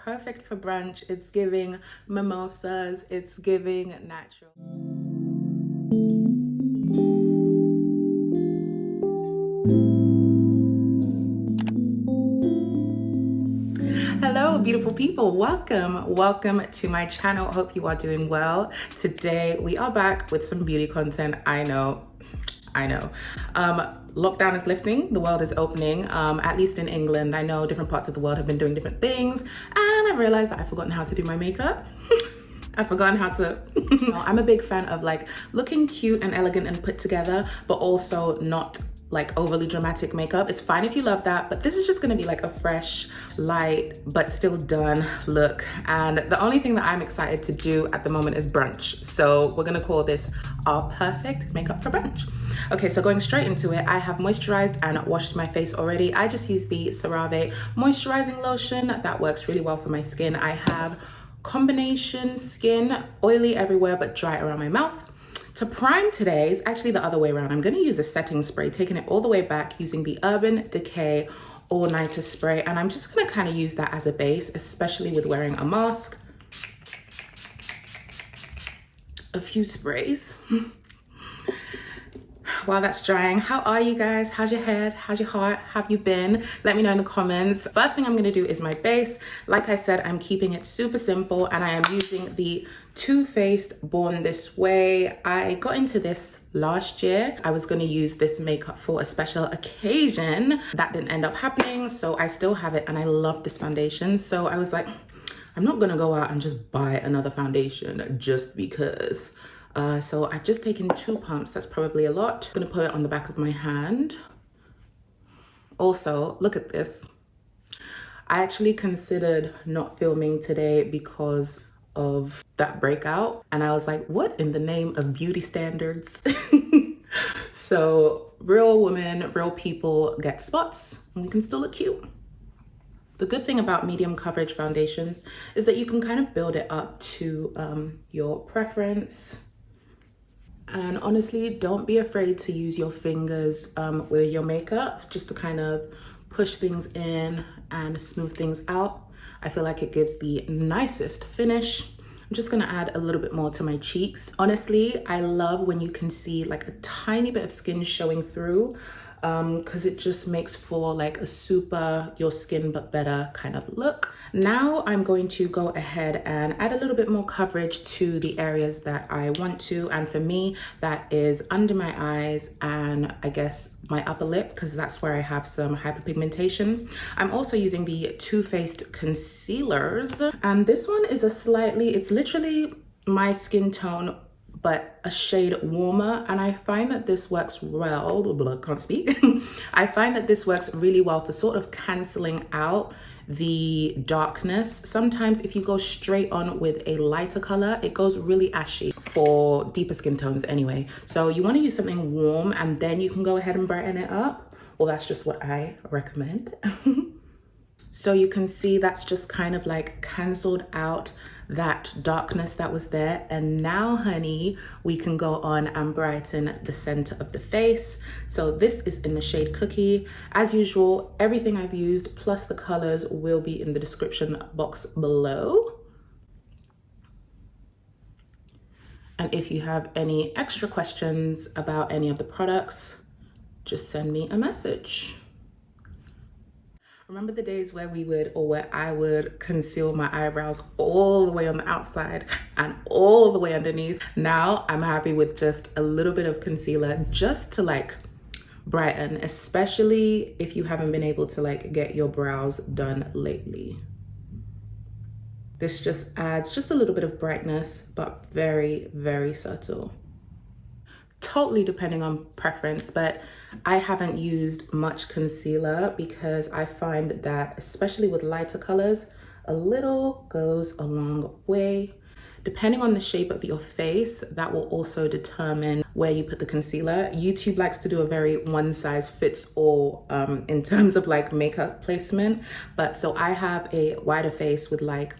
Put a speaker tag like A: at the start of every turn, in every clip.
A: perfect for brunch. It's giving mimosas, it's giving natural. Hello beautiful people, welcome to my channel. Hope you are doing well. Today we are back with some beauty content. I know lockdown is lifting, the world is opening, at least in England. I know different parts of the world have been doing different things, and I've realized that I've forgotten how to do my makeup. I've forgotten how to I'm a big fan of like looking cute and elegant and put together, but also not like overly dramatic makeup. It's fine if you love that, but this is just gonna be like a fresh, light, but still done look. And the only thing that I'm excited to do at the moment is brunch. So we're gonna call this our perfect makeup for brunch. Okay, so going straight into it, I have moisturized and washed my face already. I just used the Cerave moisturizing lotion. That works really well for my skin. I have combination skin, oily everywhere, but dry around my mouth. To prime today is actually the other way around. I'm gonna use a setting spray, taking it all the way back using the Urban Decay All Nighter Spray. And I'm just gonna kind of use that as a base, especially with wearing a mask. A few sprays. While that's drying, how are you guys? How's your head? How's your heart? How have you been? Let me know in the comments. First thing I'm gonna do is my base. Like I said, I'm keeping it super simple and I am using the Too Faced Born This Way. I got into this last year. I was gonna use this makeup for a special occasion. That didn't end up happening, so I still have it and I love this foundation. So I was like, I'm not gonna go out and just buy another foundation just because. So I've just taken 2 pumps, that's probably a lot. I'm gonna put it on the back of my hand. Also, look at this. I actually considered not filming today because of that breakout. And I was like, what in the name of beauty standards? So real women, real people get spots and we can still look cute. The good thing about medium coverage foundations is that you can kind of build it up to your preference. And honestly, don't be afraid to use your fingers with your makeup just to kind of push things in and smooth things out. I feel like it gives the nicest finish. I'm just gonna add a little bit more to my cheeks. Honestly, I love when you can see like a tiny bit of skin showing through because it just makes for like a super your skin but better kind of look. Now I'm going to go ahead and add a little bit more coverage to the areas that I want to, and for me that is under my eyes and I guess my upper lip because that's where I have some hyperpigmentation. I'm also using the Too Faced concealers, and this one is it's literally my skin tone but a shade warmer, and I find that this works well, can't speak. I find that this works really well for sort of cancelling out the darkness. Sometimes if you go straight on with a lighter color, it goes really ashy for deeper skin tones anyway. So you want to use something warm and then you can go ahead and brighten it up. Well, that's just what I recommend. So you can see that's just kind of like canceled out that darkness that was there. And now, honey, we can go on and brighten the center of the face. So this is in the shade Cookie. As usual, everything I've used plus the colors will be in the description box below. And if you have any extra questions about any of the products, just send me a message. Remember the days where I would conceal my eyebrows all the way on the outside and all the way underneath? Now I'm happy with just a little bit of concealer just to like brighten, especially if you haven't been able to like get your brows done lately. This just adds just a little bit of brightness, but very, very subtle. Totally depending on preference, but I haven't used much concealer because I find that especially with lighter colors, a little goes a long way. Depending on the shape of your face, that will also determine where you put the concealer. YouTube likes to do a very one size fits all in terms of like makeup placement. But so I have a wider face with like,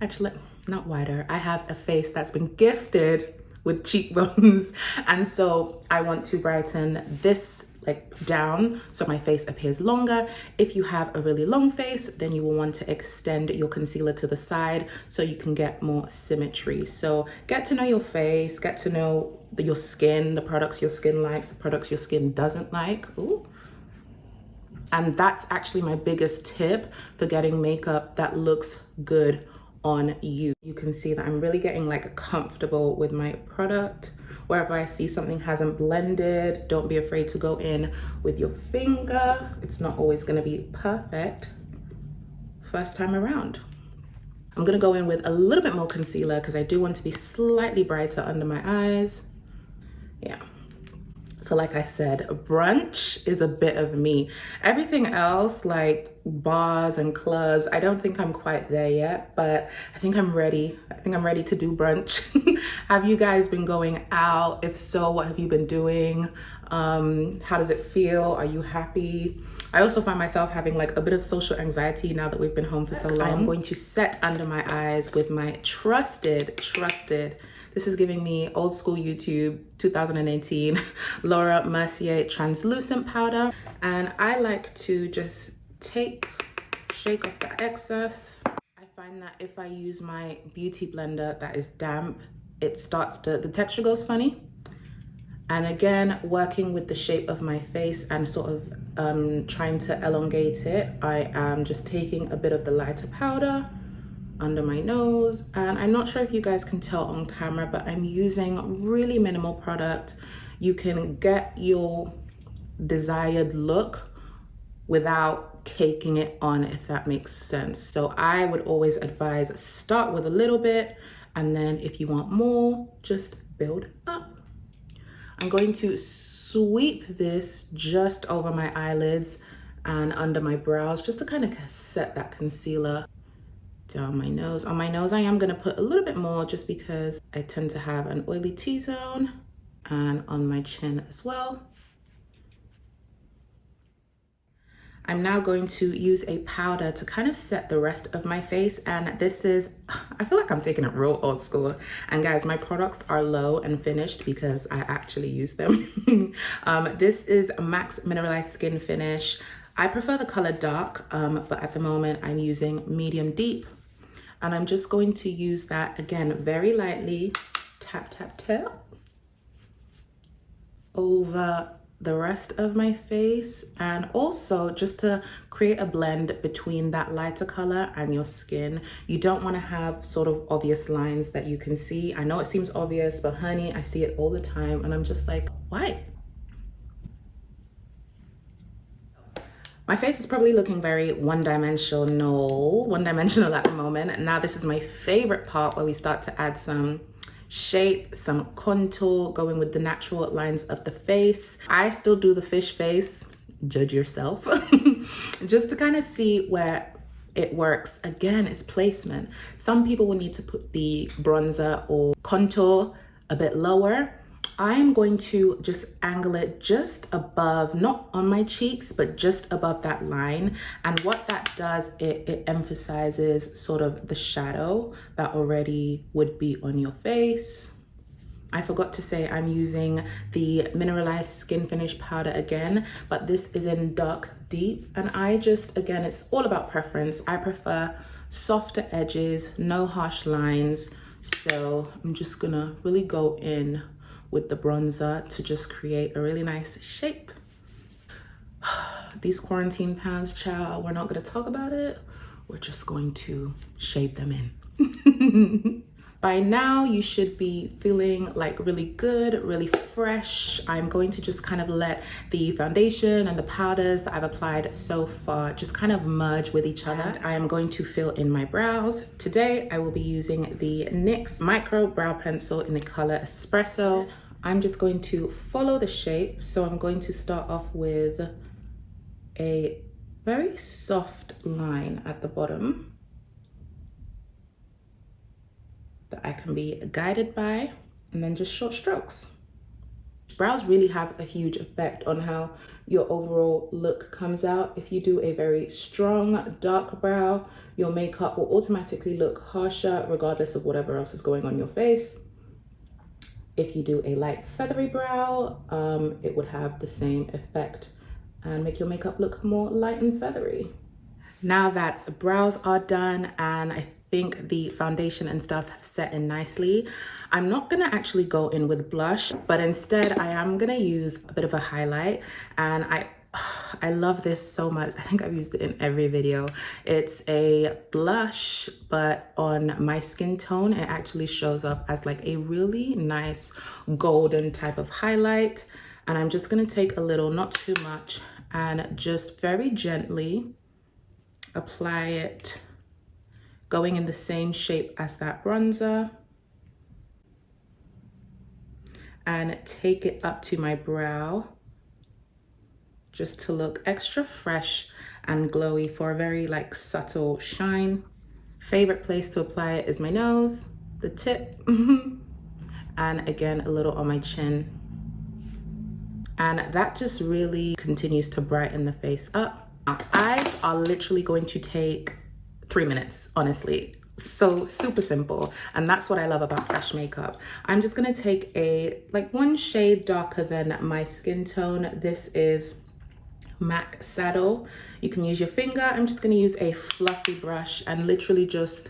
A: actually not wider, I have a face that's been gifted with cheekbones. And so I want to brighten this like down so my face appears longer. If you have a really long face, then you will want to extend your concealer to the side so you can get more symmetry. So get to know your face, get to know your skin, the products your skin likes, the products your skin doesn't like. Ooh. And that's actually my biggest tip for getting makeup that looks good on you. You can see that I'm really getting like comfortable with my product. Wherever I see something hasn't blended, don't be afraid to go in with your finger. It's not always gonna be perfect first time around. I'm gonna go in with a little bit more concealer because I do want to be slightly brighter under my eyes. Yeah. So like I said, brunch is a bit of me. Everything else, like bars and clubs, I don't think I'm quite there yet, but I think I'm ready. I think I'm ready to do brunch. Have you guys been going out? If so, what have you been doing? How does it feel? Are you happy? I also find myself having like a bit of social anxiety now that we've been home for so long. I'm going to set under my eyes with my trusted, this is giving me old school YouTube 2018 Laura Mercier translucent powder. And I like to just shake off the excess. I find that if I use my beauty blender that is damp, it starts to, the texture goes funny. And again, working with the shape of my face and sort of trying to elongate it, I am just taking a bit of the lighter powder under my nose. And I'm not sure if you guys can tell on camera, but I'm using really minimal product. You can get your desired look without caking it on, if that makes sense. So I would always advise start with a little bit, and then if you want more, just build up. I'm going to sweep this just over my eyelids and under my brows, just to kind of set that concealer down my nose. On my nose, I am gonna put a little bit more just because I tend to have an oily T-zone, and on my chin as well. I'm now going to use a powder to kind of set the rest of my face, and this is, I feel like I'm taking it real old school. And guys, my products are low and finished because I actually use them. This is MAC's Mineralize Skin Finish. I prefer the color dark, but at the moment I'm using medium deep. And I'm just going to use that again, very lightly, tap, tap, tap, over the rest of my face, and also just to create a blend between that lighter color and your skin. You don't want to have sort of obvious lines that you can see. I know it seems obvious, but honey, I see it all the time, and I'm just like, why? My face is probably looking very one-dimensional at the moment. And now this is my favorite part where we start to add some shape, some contour, going with the natural lines of the face. I still do the fish face, judge yourself, just to kind of see where it works. Again, it's placement. Some people will need to put the bronzer or contour a bit lower. I'm going to just angle it just above, not on my cheeks, but just above that line. And what that does, it emphasizes sort of the shadow that already would be on your face. I forgot to say I'm using the Mineralize Skin Finish powder again, but this is in dark deep. And I just, again, it's all about preference. I prefer softer edges, no harsh lines. So I'm just gonna really go in with the bronzer to just create a really nice shape. These quarantine pants, child, we're not gonna talk about it. We're just going to shade them in. By now, you should be feeling like really good, really fresh. I'm going to just kind of let the foundation and the powders that I've applied so far just kind of merge with each other. And I am going to fill in my brows. Today, I will be using the NYX Micro Brow Pencil in the color Espresso. I'm just going to follow the shape. So I'm going to start off with a very soft line at the bottom that I can be guided by, and then just short strokes. Brows really have a huge effect on how your overall look comes out. If you do a very strong dark brow, your makeup will automatically look harsher regardless of whatever else is going on your face. If you do a light feathery brow, it would have the same effect and make your makeup look more light and feathery. Now that the brows are done and I think the foundation and stuff have set in nicely, I'm not gonna actually go in with blush, but instead I am gonna use a bit of a highlight. And I love this so much. I think I've used it in every video. It's a blush, but on my skin tone, it actually shows up as like a really nice golden type of highlight. And I'm just gonna take a little, not too much, and just very gently apply it, going in the same shape as that bronzer, and take it up to my brow just to look extra fresh and glowy for a very like subtle shine. Favorite place to apply it is my nose, the tip, and again a little on my chin. And that just really continues to brighten the face up. Now, eyes are literally going to take 3 minutes, honestly. So super simple. And that's what I love about fresh makeup. I'm just gonna take a, like, one shade darker than my skin tone. This is MAC Saddle. You can use your finger. I'm just gonna use a fluffy brush and literally just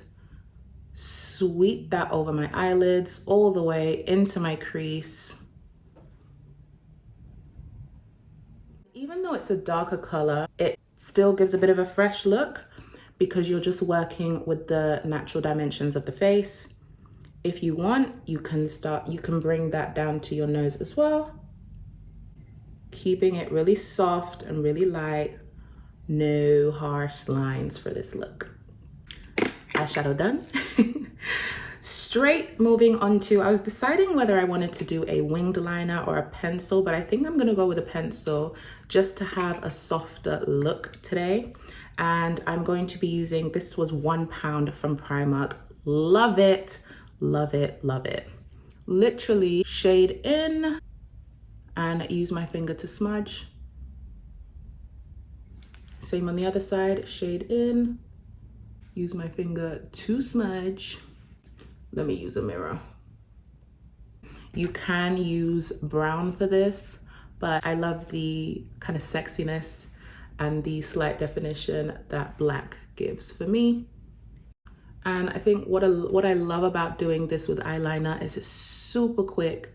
A: sweep that over my eyelids all the way into my crease. Even though it's a darker color, it still gives a bit of a fresh look because you're just working with the natural dimensions of the face. If you want, you can bring that down to your nose as well, keeping it really soft and really light. No harsh lines for this look. Eyeshadow done. Straight moving on to, I was deciding whether I wanted to do a winged liner or a pencil, but I think I'm gonna go with a pencil just to have a softer look today. And I'm going to be using, this was £1 from Primark. Love it, love it, love it. Literally shade in and use my finger to smudge. Same on the other side, shade in, use my finger to smudge. Let me use a mirror. You can use brown for this, but I love the kind of sexiness and the slight definition that black gives for me. And I think what I love about doing this with eyeliner is it's super quick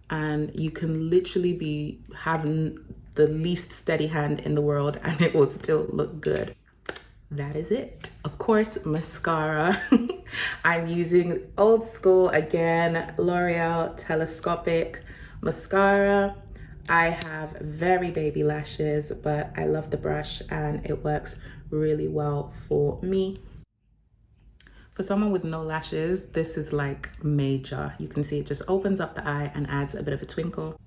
A: and you can literally be having the least steady hand in the world and it will still look good. That is it. Of course, mascara. I'm using old school again, L'Oreal Telescopic mascara. I have very baby lashes, but I love the brush and it works really well for me. For someone with no lashes, this is like major. You can see it just opens up the eye and adds a bit of a twinkle.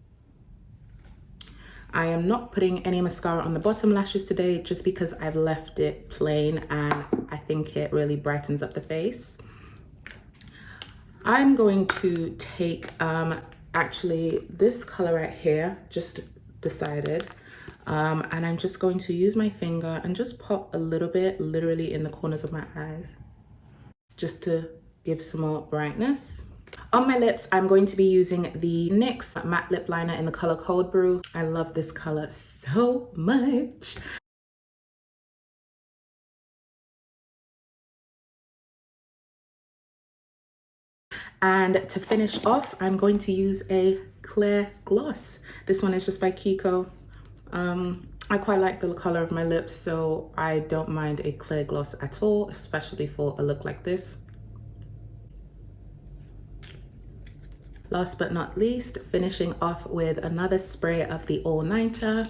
A: I am not putting any mascara on the bottom lashes today just because I've left it plain and I think it really brightens up the face. I'm going to take actually this color right here, just decided, and I'm just going to use my finger and just pop a little bit literally in the corners of my eyes just to give some more brightness. On my lips, I'm going to be using the NYX matte lip liner in the color Cold Brew. I love this color so much. And to finish off, I'm going to use a clear gloss. This one is just by Kiko. I quite like the color of my lips, so I don't mind a clear gloss at all, especially for a look like this. Last but not least, finishing off with another spray of the All Nighter.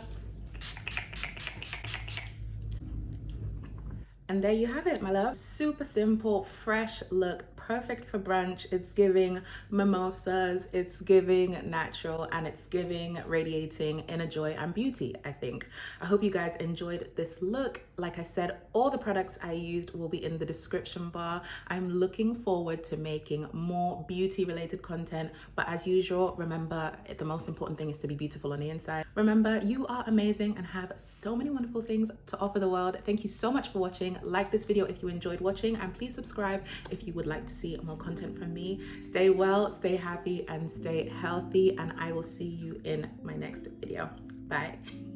A: And there you have it, my love. Super simple, fresh look, perfect for brunch. It's giving mimosas, it's giving natural, and it's giving radiating inner joy and beauty, I think. I hope you guys enjoyed this look. Like I said, all the products I used will be in the description bar. I'm looking forward to making more beauty related content, but as usual, remember, the most important thing is to be beautiful on the inside. Remember, you are amazing and have so many wonderful things to offer the world. Thank you so much for watching. Like this video if you enjoyed watching, and please subscribe if you would like to to see more content from me. Stay well, stay happy, and stay healthy, and I will see you in my next video. Bye.